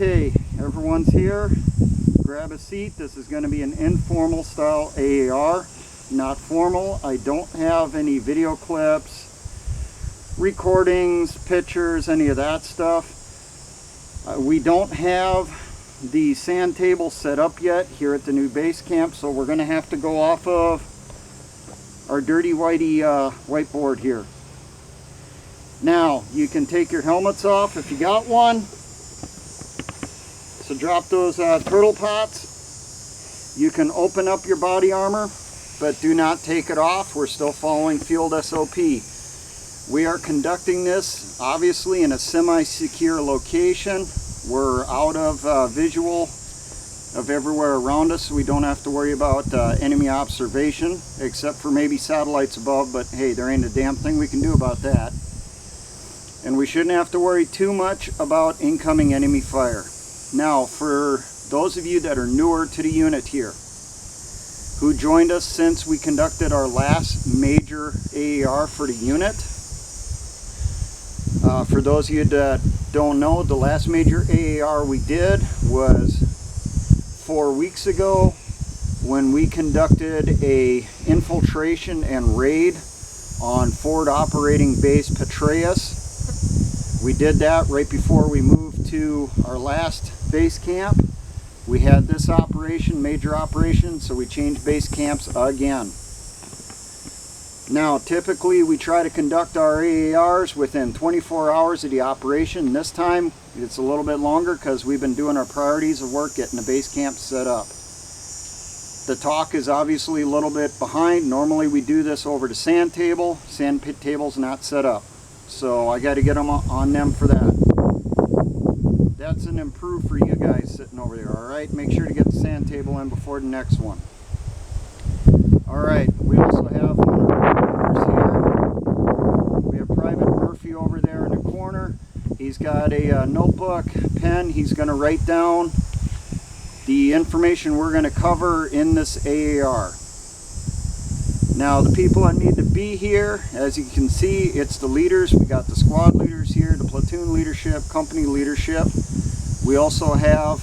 Okay, everyone's here. Grab a seat. This is going to be an informal style AAR, not formal. I don't have any video clips, recordings, pictures, any of that stuff. We don't have the sand table set up yet here at the new base camp, so we're going to have to go off of our dirty whitey whiteboard here. Now, you can take your helmets off if you got one. So drop those turtle pots. You can open up your body armor, but do not take it off. We're still following field SOP. We are conducting this, obviously, in a semi-secure location. We're out of visual of everywhere around us, so we don't have to worry about enemy observation, except for maybe satellites above, but hey, there ain't a damn thing we can do about that. And we shouldn't have to worry too much about incoming enemy fire. Now, for those of you that are newer to the unit here, who joined us since we conducted our last major AAR for the unit, for those of you that don't know, the last major AAR we did was 4 weeks ago when we conducted a infiltration and raid on Forward Operating Base Petraeus. We did that right before we moved to our last base camp. We had this operation, major operation, so we changed base camps again. Now, typically we try to conduct our AARs within 24 hours of the operation. This time it's a little bit longer because we've been doing our priorities of work, getting the base camp set up. The talk is obviously a little bit behind. Normally we do this over the sand table. Sand pit table's not set up, so I got to get them on them for that. That's an improve for you guys sitting over there, alright? Make sure to get the sand table in before the next one. Alright, we also have one of our workers here. We have Private Murphy over there in the corner. He's got a notebook, pen. He's going to write down the information we're going to cover in this AAR. Now, the people that need to be here, as you can see, it's the leaders. We got the squad leaders here, the platoon leadership, company leadership. We also have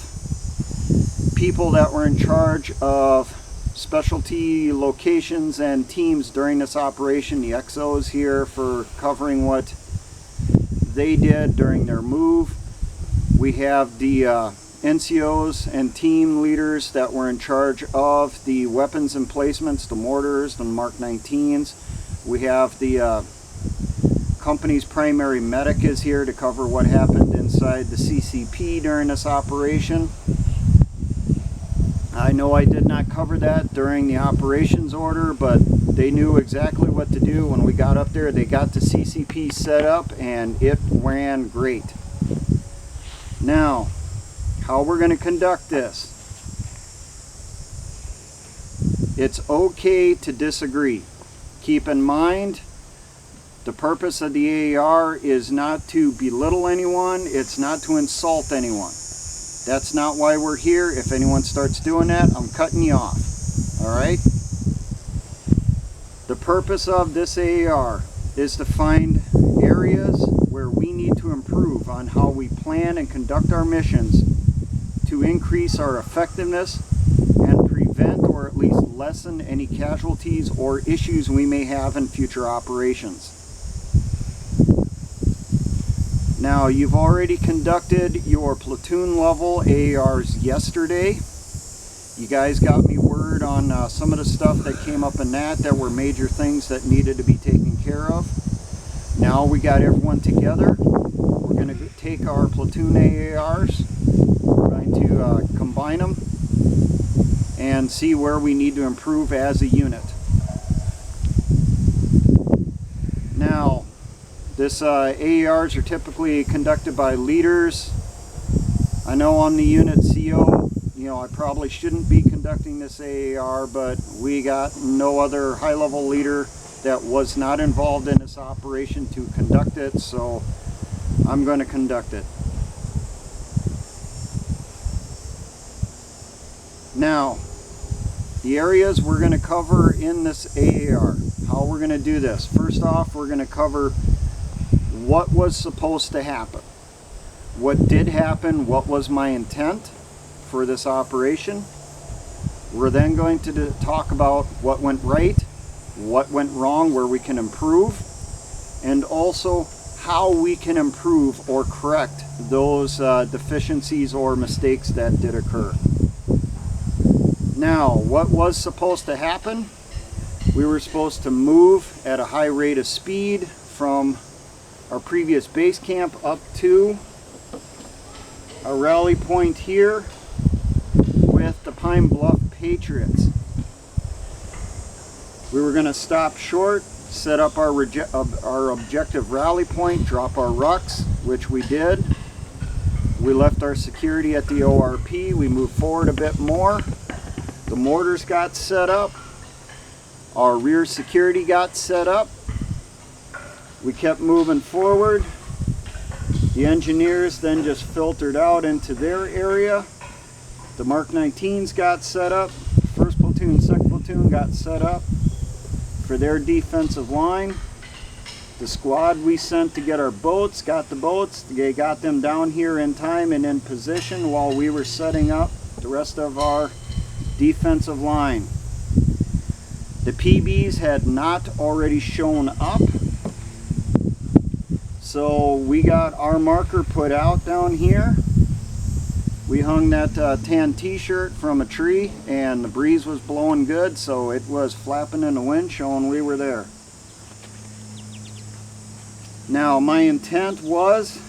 people that were in charge of specialty locations and teams during this operation. The XOs here for covering what they did during their move. We have the NCOs and team leaders that were in charge of the weapons emplacements, the mortars, the Mark 19s. We have the company's primary medic is here to cover what happened inside the CCP during this operation. I know I did not cover that during the operations order, but they knew exactly what to do. When we got up there, they got the CCP set up and it ran great. Now, how we're going to conduct this. It's okay to disagree. Keep in mind, the purpose of the AAR is not to belittle anyone. It's not to insult anyone. That's not why we're here. If anyone starts doing that, I'm cutting you off. Alright? The purpose of this AAR is to find areas where we need to improve on how we plan and conduct our missions to increase our effectiveness and prevent or at least lessen any casualties or issues we may have in future operations. Now, you've already conducted your platoon level AARs yesterday. You guys got me word on some of the stuff that came up in that were major things that needed to be taken care of. Now we got everyone together. We're going to take our platoon AARs, we're going to combine them and see where we need to improve as a unit. Now, this AARs are typically conducted by leaders. I know I'm the unit CO. You know, I probably shouldn't be conducting this AAR, but we got no other high-level leader that was not involved in this operation to conduct it, so I'm going to conduct it. Now, the areas we're going to cover in this AAR, how we're going to do this. First off, we're going to cover what was supposed to happen. what did happen, what was my intent for this operation. We're then going to talk about what went right, what went wrong, where we can improve, and also how we can improve or correct those deficiencies or mistakes that did occur. Now, what was supposed to happen? We were supposed to move at a high rate of speed from our previous base camp up to a rally point here with the Pine Bluff Patriots. We were going to stop short, set up our objective rally point, drop our rucks, which we did. We left our security at the ORP. We moved forward a bit more. The mortars got set up. Our rear security got set up. We kept moving forward. The engineers then just filtered out into their area. The Mark 19s got set up. First platoon, second platoon got set up for their defensive line. The squad we sent to get our boats got the boats. They got them down here in time and in position while we were setting up the rest of our defensive line. The PBs had not already shown up, so we got our marker put out down here. We hung that tan t-shirt from a tree, and the breeze was blowing good, so it was flapping in the wind, showing we were there. Now, my intent was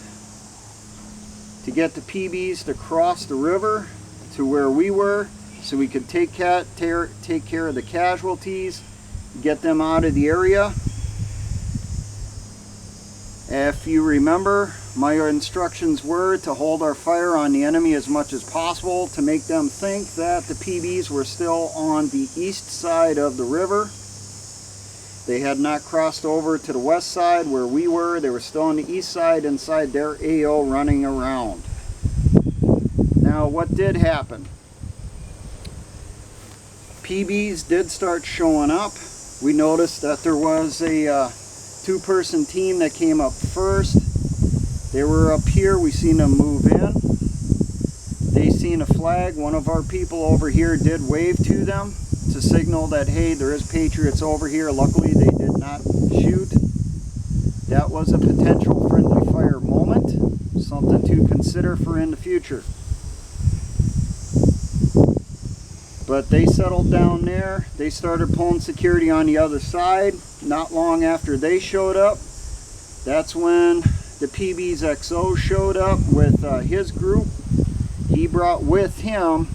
to get the PBs to cross the river to where we were, so we could take care of the casualties, get them out of the area. If you remember, my instructions were to hold our fire on the enemy as much as possible to make them think that the PBs were still on the east side of the river. They had not crossed over to the west side where we were. They were still on the east side inside their AO running around. Now, what did happen? PBs did start showing up. We noticed that there was a two-person team that came up first. They were up here. We seen them move in. They seen a flag. One of our people over here did wave to them to signal that, hey, there is Patriots over here. Luckily, they did not shoot. That was a potential friendly fire moment. Something to consider for in the future. But they settled down there. They started pulling security on the other side. Not long after they showed up, that's when the PB's XO showed up with his group. He brought with him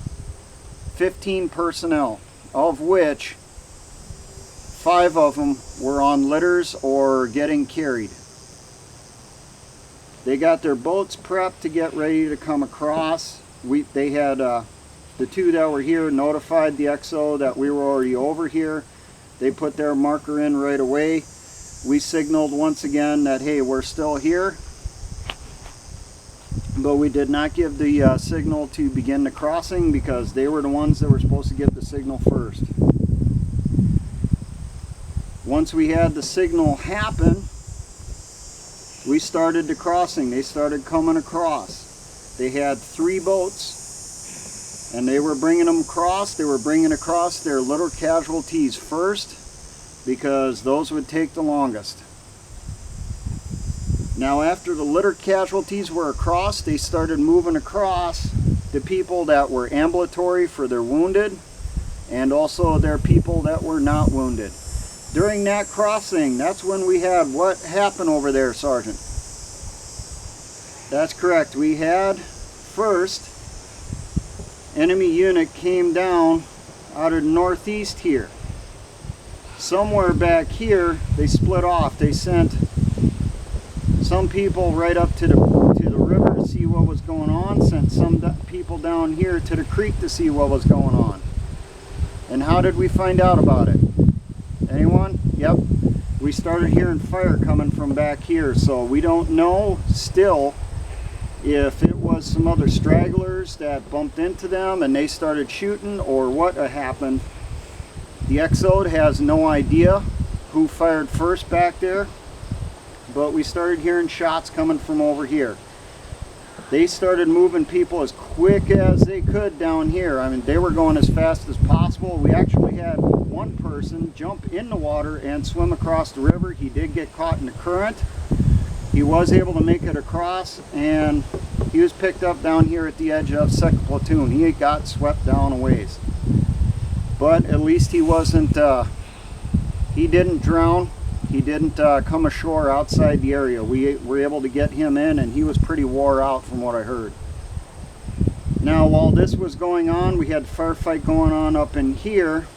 15 personnel, of which 5 of them were on litters or getting carried. They got their boats prepped to get ready to come across. They had the 2 that were here notified the XO that we were already over here. They put their marker in right away. We signaled once again that, hey, we're still here. But we did not give the signal to begin the crossing because they were the ones that were supposed to get the signal first. Once we had the signal happen, we started the crossing. They started coming across. They had 3 boats. And they were bringing them across. They were bringing across their litter casualties first because those would take the longest. Now, after the litter casualties were across, they started moving across the people that were ambulatory for their wounded and also their people that were not wounded. During that crossing, that's when we had what happened over there, Sergeant? That's correct. We had first enemy unit came down out of the northeast here. Somewhere back here, they split off. They sent some people right up to the river to see what was going on, sent some people down here to the creek to see what was going on. And how did we find out about it? Anyone? Yep. We started hearing fire coming from back here, so we don't know still if it was some other stragglers that bumped into them and they started shooting or what happened. The XO has no idea who fired first back there, but we started hearing shots coming from over here. They started moving people as quick as they could down here. I mean, they were going as fast as possible. We actually had one person jump in the water and swim across the river. He did get caught in the current. He was able to make it across, and he was picked up down here at the edge of 2nd Platoon. He got swept down a ways. But at least he wasn't, he didn't drown. He didn't come ashore outside the area. We were able to get him in, and he was pretty wore out from what I heard. Now, while this was going on, we had a firefight going on up in here.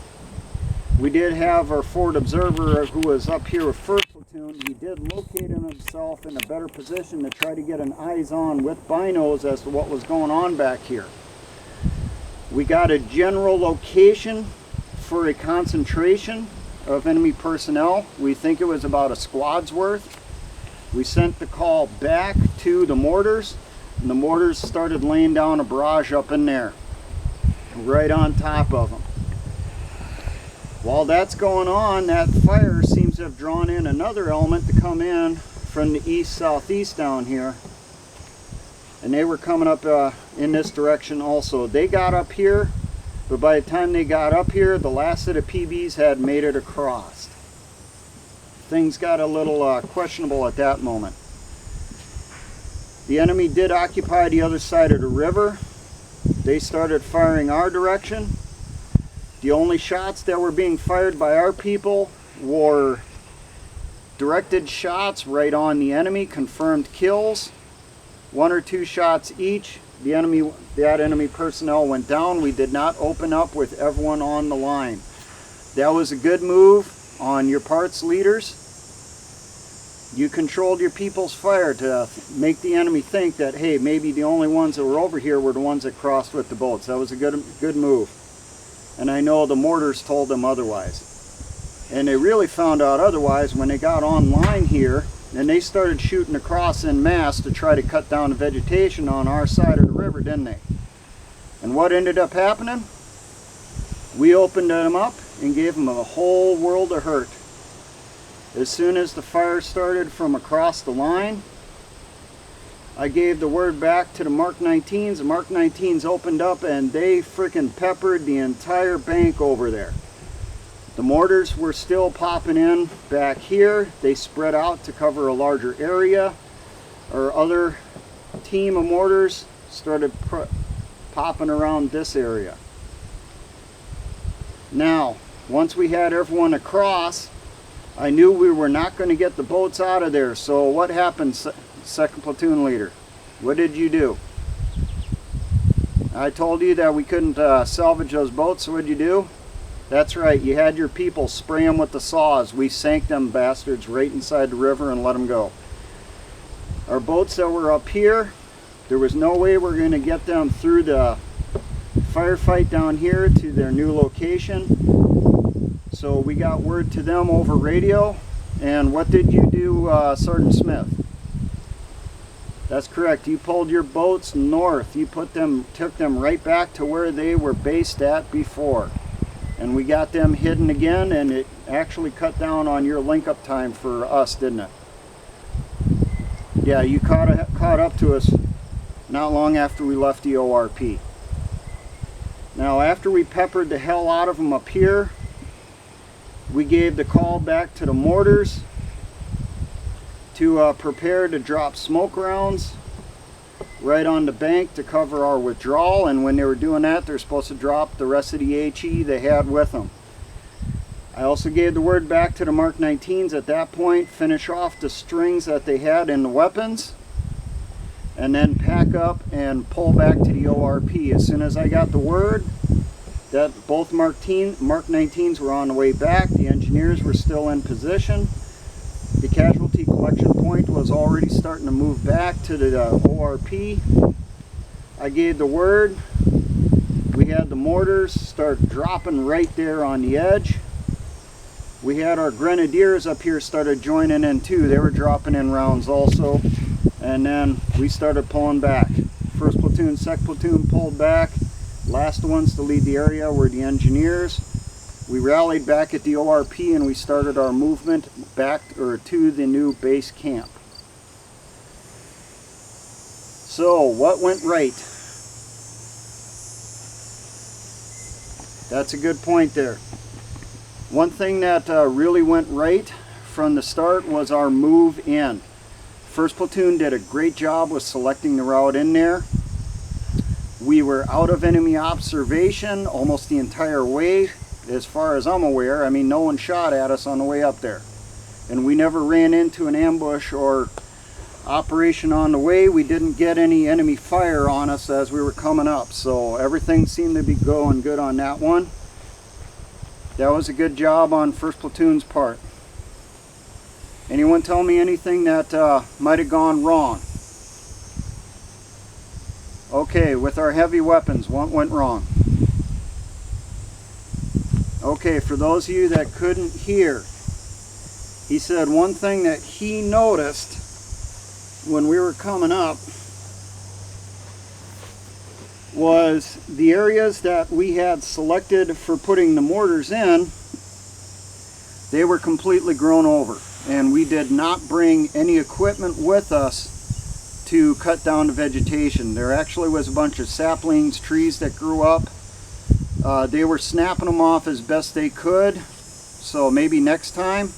We did have our forward observer who was up here with 1st Platoon. He did locate himself in a better position to try to get an eyes-on with binos as to what was going on back here. We got a general location for a concentration of enemy personnel. We think it was about a squad's worth. We sent the call back to the mortars, and the mortars started laying down a barrage up in there, right on top of them. While that's going on, that fire seems to have drawn in another element to come in from the east-southeast down here, and they were coming up in this direction also. They got up here, but by the time they got up here, the last of the PBs had made it across. Things got a little questionable at that moment. The enemy did occupy the other side of the river. They started firing our direction. The only shots that were being fired by our people were directed shots right on the enemy, confirmed kills. 1 or 2 shots each. That enemy personnel went down. We did not open up with everyone on the line. That was a good move on your parts leaders. You controlled your people's fire to make the enemy think that, hey, maybe the only ones that were over here were the ones that crossed with the boats. That was a good move. And I know the mortars told them otherwise. And they really found out otherwise when they got online here, and they started shooting across en masse to try to cut down the vegetation on our side of the river, didn't they? And what ended up happening? We opened them up and gave them a whole world of hurt. As soon as the fire started from across the line, I gave the word back to the Mark 19s. The Mark 19s opened up and they freaking peppered the entire bank over there. The mortars were still popping in back here. They spread out to cover a larger area. Our other team of mortars started popping around this area. Now, once we had everyone across, I knew we were not going to get the boats out of there. So what happened, 2nd Platoon Leader? What did you do? I told you that we couldn't salvage those boats, so what did you do? That's right, you had your people spray them with the saws. We sank them bastards right inside the river and let them go. Our boats that were up here, there was no way we're going to get them through the firefight down here to their new location. So we got word to them over radio. And what did you do, Sergeant Smith? That's correct. You pulled your boats north. You took them right back to where they were based at before. And we got them hidden again, and it actually cut down on your link-up time for us, didn't it? Yeah, you caught up to us not long after we left the ORP. Now, after we peppered the hell out of them up here, we gave the call back to the mortars to prepare to drop smoke rounds right on the bank to cover our withdrawal, and when they were doing that, they're supposed to drop the rest of the HE they had with them. I also gave the word back to the Mark 19s at that point, finish off the strings that they had in the weapons, and then pack up and pull back to the ORP. As soon as I got the word that both Mark 19s were on the way back, the engineers were still in position, the casualty collection point was already starting to move back to the ORP. I gave the word. We had the mortars start dropping right there on the edge. We had our grenadiers up here started joining in too. They were dropping in rounds also. And then we started pulling back. 1st Platoon, 2nd Platoon pulled back. Last ones to lead the area were the engineers. We rallied back at the ORP and we started our movement back to the new base camp. So, what went right? That's a good point there. One thing that really went right from the start was our move in. First platoon did a great job with selecting the route in there. We were out of enemy observation almost the entire way, as far as I'm aware. I mean, no one shot at us on the way up there. And we never ran into an ambush or operation on the way. We didn't get any enemy fire on us as we were coming up. So everything seemed to be going good on that one. That was a good job on first platoon's part. Anyone tell me anything that might have gone wrong? Okay, with our heavy weapons, what went wrong? Okay, for those of you that couldn't hear, he said one thing that he noticed when we were coming up was the areas that we had selected for putting the mortars in, they were completely grown over. And we did not bring any equipment with us to cut down the vegetation. There actually was a bunch of saplings, trees that grew up. They were snapping them off as best they could. So maybe next time,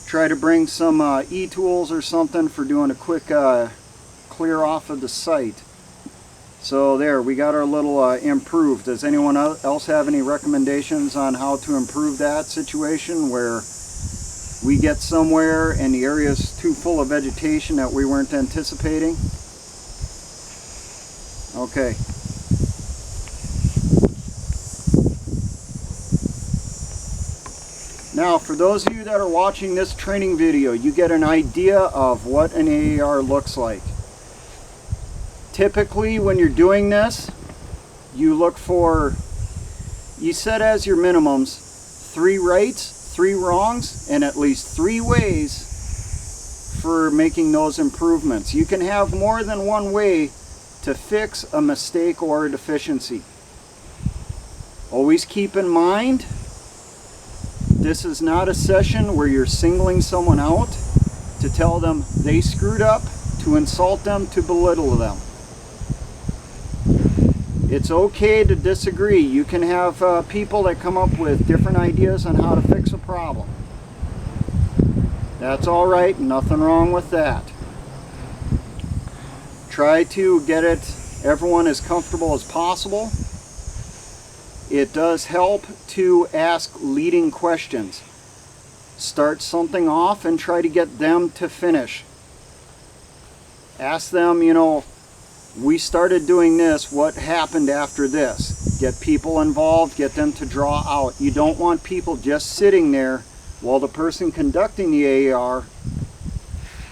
try to bring some e-tools or something for doing a quick clear off of the site. So there, we got our little improved. Does anyone else have any recommendations on how to improve that situation where we get somewhere and the area is too full of vegetation that we weren't anticipating? Okay. Now, for those of you that are watching this training video, you get an idea of what an AAR looks like. Typically, when you're doing this, you look for, you set as your minimums 3 rights, 3 wrongs, and at least 3 ways for making those improvements. You can have more than one way to fix a mistake or a deficiency. Always keep in mind, this is not a session where you're singling someone out to tell them they screwed up, to insult them, to belittle them. It's okay to disagree. You can have people that come up with different ideas on how to fix a problem. That's all right, nothing wrong with that. Try to get everyone as comfortable as possible. It does help to ask leading questions. Start something off and try to get them to finish. Ask them, you know, we started doing this, what happened after this? Get people involved, get them to draw out. You don't want people just sitting there while the person conducting the AAR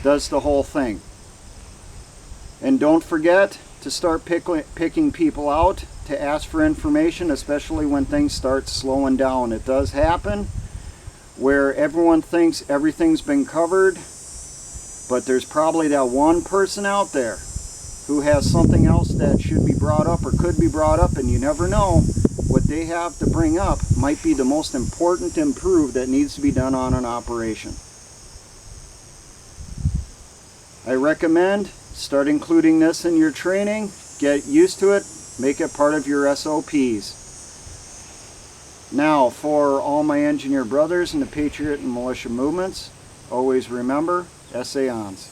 does the whole thing. And don't forget to start picking people out, to ask for information, especially when things start slowing down. It does happen where everyone thinks everything's been covered, but there's probably that one person out there who has something else that should be brought up or could be brought up, and you never know what they have to bring up might be the most important improve that needs to be done on an operation. I recommend start including this in your training. Get used to it. Make it part of your SOPs. Now, for all my engineer brothers in the Patriot and militia movements, always remember, essay ons.